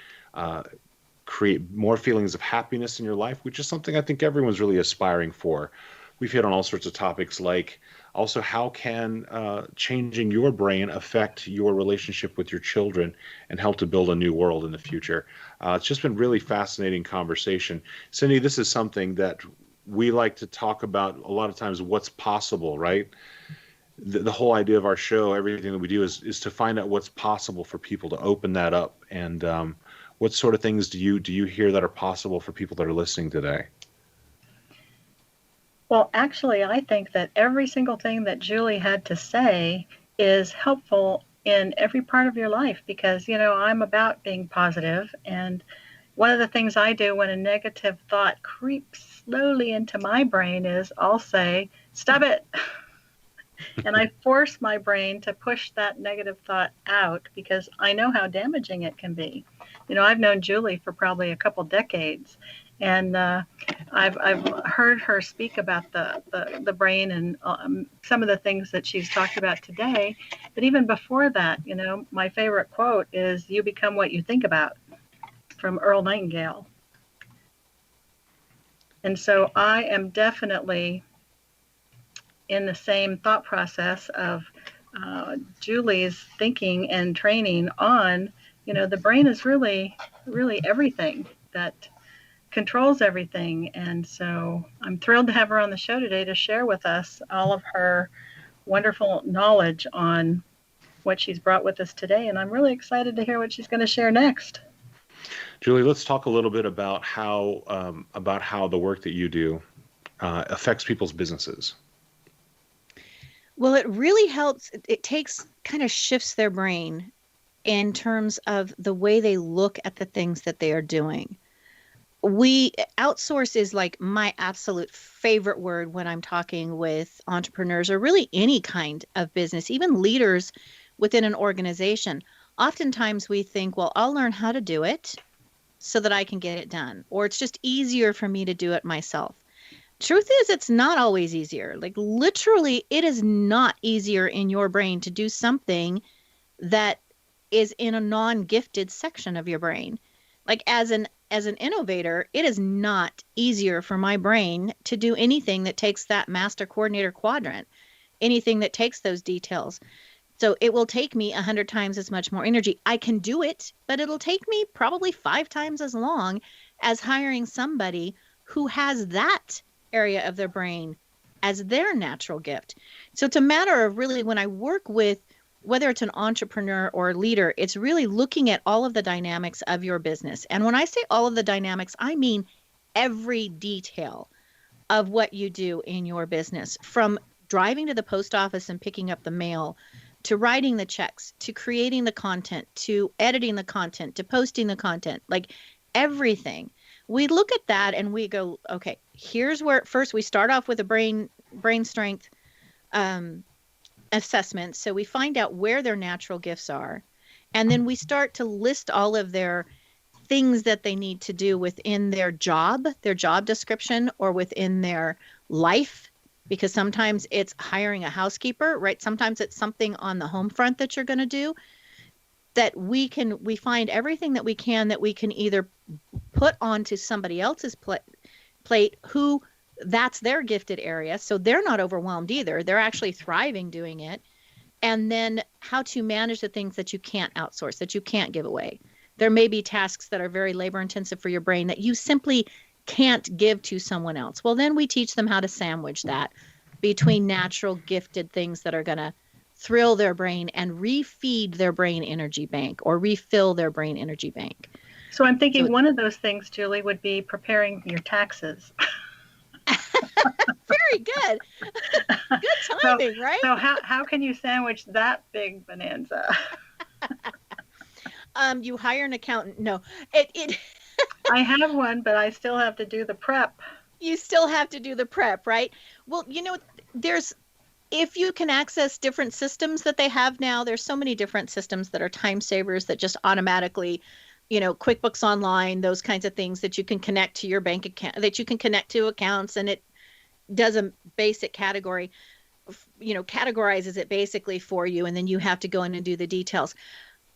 [SPEAKER 3] create more feelings of happiness in your life, which is something I think everyone's really aspiring for. We've hit on all sorts of topics like also how can changing your brain affect your relationship with your children and help to build a new world in the future. It's just been really fascinating conversation. Cindy, this is something that we like to talk about a lot of times, what's possible, right? The whole idea of our show, everything that we do is to find out what's possible for people, to open that up. And what sort of things do you hear that are possible for people that are listening today?
[SPEAKER 4] Well, actually, I think that every single thing that Julie had to say is helpful in every part of your life because, I'm about being positive. And one of the things I do when a negative thought creeps slowly into my brain is I'll say, stop it. And I force my brain to push that negative thought out because I know how damaging it can be. I've known Julie for probably a couple decades, and I've heard her speak about the brain and some of the things that she's talked about today. But even before that, my favorite quote is "You become what you think about," from Earl Nightingale. And so I am definitely in the same thought process of Julie's thinking and training on, the brain is really, really everything that controls everything. And so I'm thrilled to have her on the show today to share with us all of her wonderful knowledge on what she's brought with us today. And I'm really excited to hear what she's going to share next.
[SPEAKER 3] Julie, let's talk a little bit about how the work that you do affects people's businesses.
[SPEAKER 5] Well, it really helps. It kind of shifts their brain in terms of the way they look at the things that they are doing. Outsource is like my absolute favorite word when I'm talking with entrepreneurs or really any kind of business, even leaders within an organization. Oftentimes we think, well, I'll learn how to do it so that I can get it done, or it's just easier for me to do it myself. Truth is, it's not always easier. Like literally, it is not easier in your brain to do something that is in a non-gifted section of your brain. Like as an innovator, it is not easier for my brain to do anything that takes that master coordinator quadrant, anything that takes those details. So it will take me 100 times as much more energy. I can do it, but it'll take me probably 5 times as long as hiring somebody who has that area of their brain as their natural gift. So it's a matter of really, when I work with, whether it's an entrepreneur or a leader, it's really looking at all of the dynamics of your business. And when I say all of the dynamics, I mean every detail of what you do in your business, from driving to the post office and picking up the mail, to writing the checks, to creating the content, to editing the content, to posting the content, like everything. We look at that and we go, okay, here's where first we start off with a brain strength assessment. So we find out where their natural gifts are. And then we start to list all of their things that they need to do within their job description, or within their life, because sometimes it's hiring a housekeeper, right? Sometimes it's something on the home front that you're going to do, that we find everything that we can either put onto somebody else's plate who that's their gifted area. So they're not overwhelmed either. They're actually thriving doing it. And then how to manage the things that you can't outsource, that you can't give away. There may be tasks that are very labor intensive for your brain that you simply can't give to someone else. Well, then we teach them how to sandwich that between natural gifted things that are going to thrill their brain and refeed their brain energy bank, or refill their brain energy bank.
[SPEAKER 4] So I'm thinking one of those things, Julie, would be preparing your taxes.
[SPEAKER 5] Very good. Good timing, right?
[SPEAKER 4] So how can you sandwich that big bonanza?
[SPEAKER 5] You hire an accountant. No,
[SPEAKER 4] I have one, but I still have to do the prep.
[SPEAKER 5] You still have to do the prep, right? Well, if you can access different systems that they have now, there's so many different systems that are time savers that just automatically, QuickBooks Online, those kinds of things that you can connect to your bank account, that you can connect to accounts, and it does a basic category, categorizes it basically for you, and then you have to go in and do the details.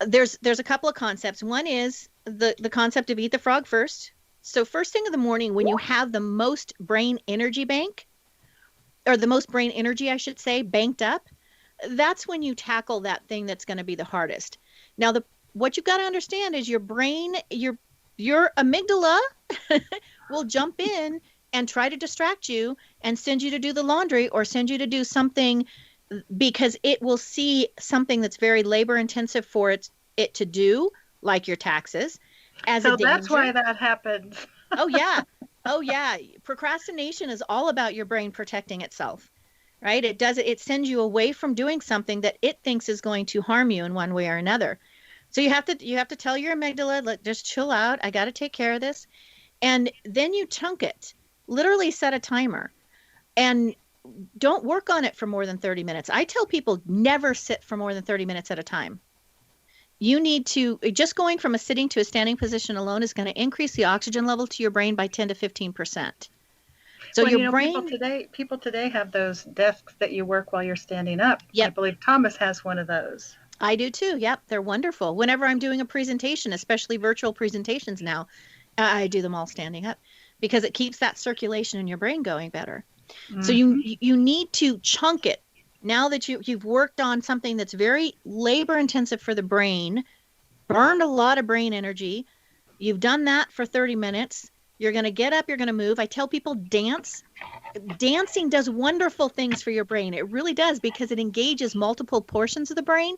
[SPEAKER 5] There's a couple of concepts. One is the concept of eat the frog first. So first thing in the morning, when you have the most brain energy bank, or the most brain energy, I should say, banked up, that's when you tackle that thing that's going to be the hardest. Now, what you've got to understand is your brain, your amygdala will jump in and try to distract you and send you to do the laundry, or send you to do something, because it will see something that's very labor intensive for it to do, like your taxes, as a danger.
[SPEAKER 4] So that's why that happens.
[SPEAKER 5] Oh yeah. Procrastination is all about your brain protecting itself, right? It sends you away from doing something that it thinks is going to harm you in one way or another. So you have to tell your amygdala, look, just chill out. I got to take care of this. And then you chunk it. Literally set a timer, and don't work on it for more than 30 minutes. I tell people never sit for more than 30 minutes at a time. You need to, just going from a sitting to a standing position alone is going to increase the oxygen level to your brain by 10 to 15%. So your brain.
[SPEAKER 4] People today have those desks that you work while you're standing up.
[SPEAKER 5] Yep.
[SPEAKER 4] I believe Thomas has one of those.
[SPEAKER 5] I do too. Yep. They're wonderful. Whenever I'm doing a presentation, especially virtual presentations now, I do them all standing up, because it keeps that circulation in your brain going better. Mm-hmm. So you need to chunk it. Now that you've worked on something that's very labor intensive for the brain, burned a lot of brain energy, you've done that for 30 minutes, you're going to get up, you're going to move. I tell people dance. Dancing does wonderful things for your brain. It really does, because it engages multiple portions of the brain.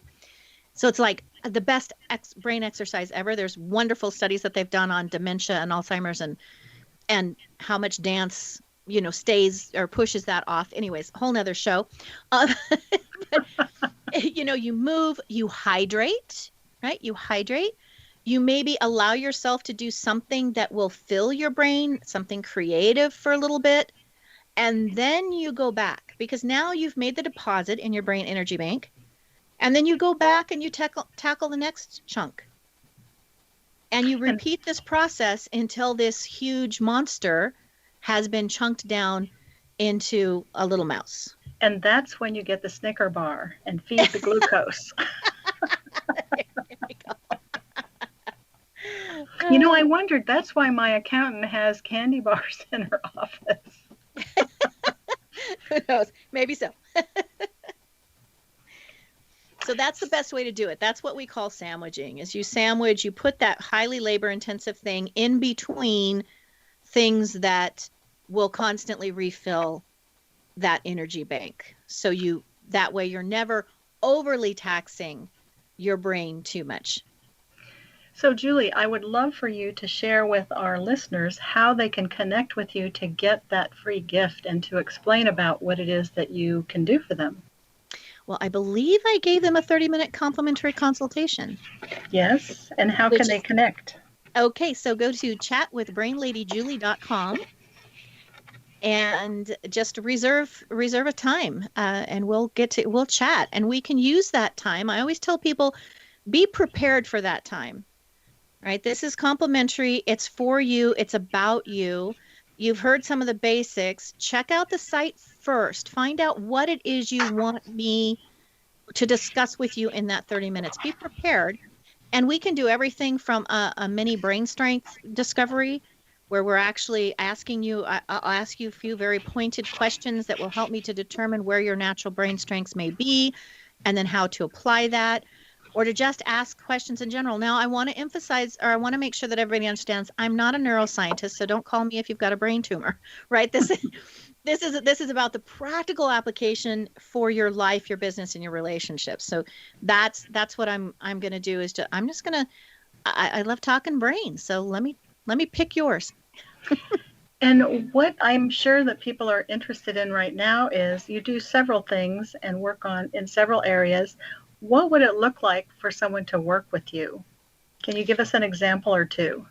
[SPEAKER 5] So it's like the best brain exercise ever. There's wonderful studies that they've done on dementia and Alzheimer's and how much dance, stays or pushes that off. Anyways, whole nother show. But, you move, you hydrate, right? You hydrate. You maybe allow yourself to do something that will fill your brain, something creative for a little bit. And then you go back, because now you've made the deposit in your brain energy bank. And then you go back and you tackle the next chunk. And you repeat this process until this huge monster has been chunked down into a little mouse.
[SPEAKER 4] And that's when you get the Snicker bar and feed the glucose.
[SPEAKER 5] There we go.
[SPEAKER 4] I wondered, that's why my accountant has candy bars in her office.
[SPEAKER 5] Who knows? Maybe so. So that's the best way to do it. That's what we call sandwiching, is you put that highly labor intensive thing in between things that will constantly refill that energy bank. So that way you're never overly taxing your brain too much.
[SPEAKER 4] So Julie, I would love for you to share with our listeners how they can connect with you to get that free gift, and to explain about what it is that you can do for them.
[SPEAKER 5] Well, I believe I gave them a 30-minute complimentary consultation.
[SPEAKER 4] Yes. And how can they connect?
[SPEAKER 5] Okay, so go to chatwithbrainladyjulie.com and just reserve a time, and we'll chat, and we can use that time. I always tell people, be prepared for that time. right? This is complimentary. It's for you. It's about you. You've heard some of the basics. Check out the site first. Find out what it is you want me to discuss with you in that 30 minutes. Be prepared. And we can do everything from a mini brain strength discovery where we're actually asking you, I'll ask you a few very pointed questions that will help me to determine where your natural brain strengths may be and then how to apply that, or to just ask questions in general. Now, I want to emphasize, or I want to make sure that everybody understands, I'm not a neuroscientist, so don't call me if you've got a brain tumor, right? This is about the practical application for your life, your business, and your relationships. So that's what I'm going to do is I'm just going to, I love talking brains. So let me pick yours.
[SPEAKER 4] And what I'm sure that people are interested in right now is you do several things and work on in several areas. What would it look like for someone to work with you? Can you give us an example or two?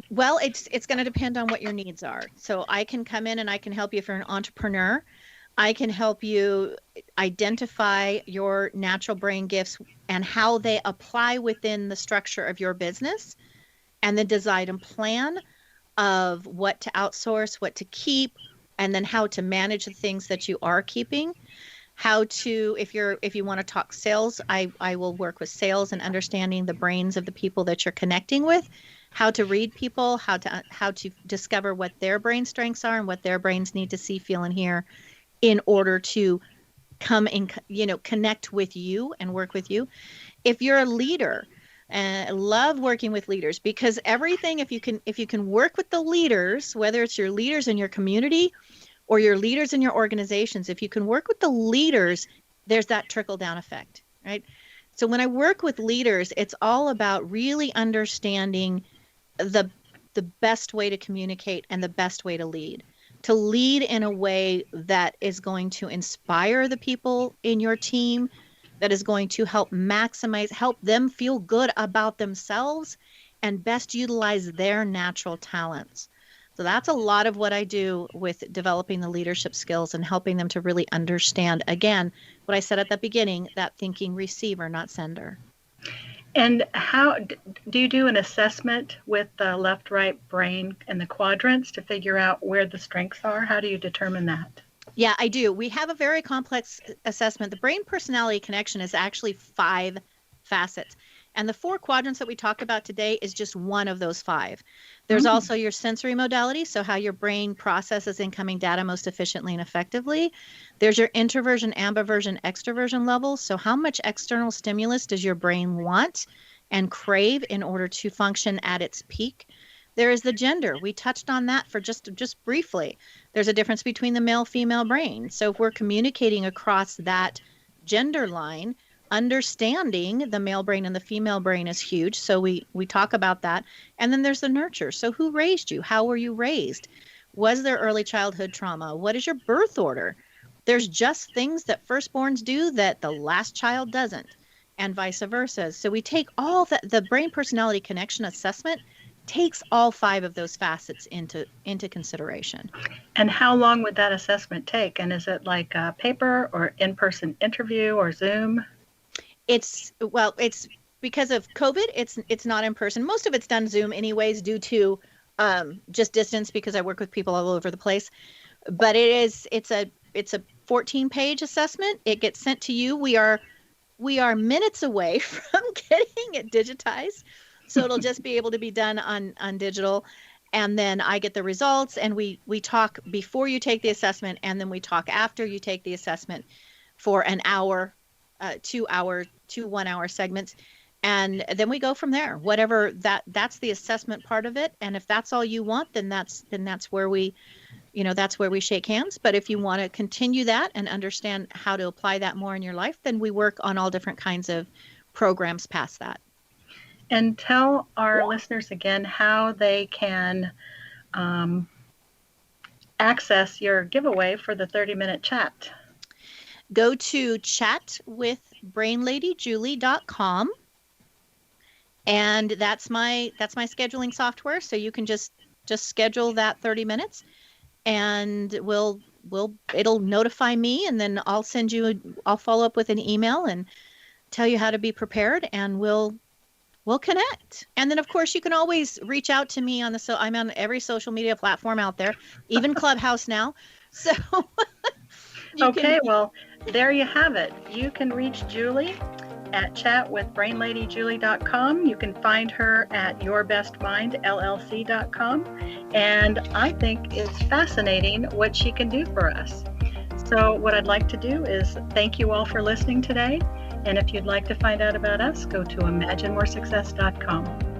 [SPEAKER 5] Well, it's going to depend on what your needs are. So I can come in and I can help you if you're an entrepreneur. I can help you identify your natural brain gifts and how they apply within the structure of your business, and then design a plan of what to outsource, what to keep, and then how to manage the things that you are keeping. How to, if you want to talk sales, I will work with sales and understanding the brains of the people that you're connecting with, how to read people, how to discover what their brain strengths are and what their brains need to see, feel, and hear in order to come and, connect with you and work with you. If you're a leader, love working with leaders, because everything, if you can work with the leaders, whether it's your leaders in your community or your leaders in your organizations, if you can work with the leaders, there's that trickle down effect, right? So when I work with leaders, it's all about really understanding the best way to communicate and the best way to lead in a way that is going to inspire the people in your team, that is going to help them feel good about themselves and best utilize their natural talents. So that's a lot of what I do with developing the leadership skills and helping them to really understand, again, what I said at the beginning, that thinking receiver, not sender.
[SPEAKER 4] And how do you do an assessment with the left, right brain and the quadrants to figure out where the strengths are? How do you determine that?
[SPEAKER 5] Yeah, I do. We have a very complex assessment. The brain personality connection is actually 5 facets. And the 4 quadrants that we talk about today is just one of those 5. There's also your sensory modality, so how your brain processes incoming data most efficiently and effectively. There's your introversion, ambiversion, extroversion levels. So how much external stimulus does your brain want and crave in order to function at its peak? There is the gender. We touched on that for just briefly. There's a difference between the male-female brain. So if we're communicating across that gender line, understanding the male brain and the female brain is huge. So we talk about that. And then there's the nurture. So who raised you? How were you raised? Was there early childhood trauma? What is your birth order? There's just things that firstborns do that the last child doesn't, and vice versa. So we take all that. The brain personality connection assessment takes all 5 of those facets into consideration.
[SPEAKER 4] And how long would that assessment take? And is it like a paper or in-person interview or Zoom?
[SPEAKER 5] It's because of COVID, it's not in person. Most of it's done Zoom anyways, due to just distance, because I work with people all over the place. But it's a 14-page assessment. It gets sent to you. We are minutes away from getting it digitized. So it'll just be able to be done on digital. And then I get the results, and we talk before you take the assessment, and then we talk after you take the assessment for an hour, 2 1-hour segments. And then we go from there. Whatever that's the assessment part of it. And if that's all you want, then that's where we shake hands. But if you want to continue that and understand how to apply that more in your life, then we work on all different kinds of programs past that.
[SPEAKER 4] And tell our listeners again how they can access your giveaway for the 30-minute chat.
[SPEAKER 5] Go to chatwithbrainladyjulie.com, and that's my scheduling software. So you can just schedule that 30 minutes, and it'll notify me, and then I'll follow up with an email and tell you how to be prepared, and we'll we'll connect. And then, of course, you can always reach out to me on I'm on every social media platform out there, even Clubhouse now. So
[SPEAKER 4] Okay, well, there you have it. You can reach Julie at chatwithbrainladyjulie.com. You can find her at yourbestmindllc.com. And I think it's fascinating what she can do for us. So what I'd like to do is thank you all for listening today. And if you'd like to find out about us, go to imaginemoresuccess.com.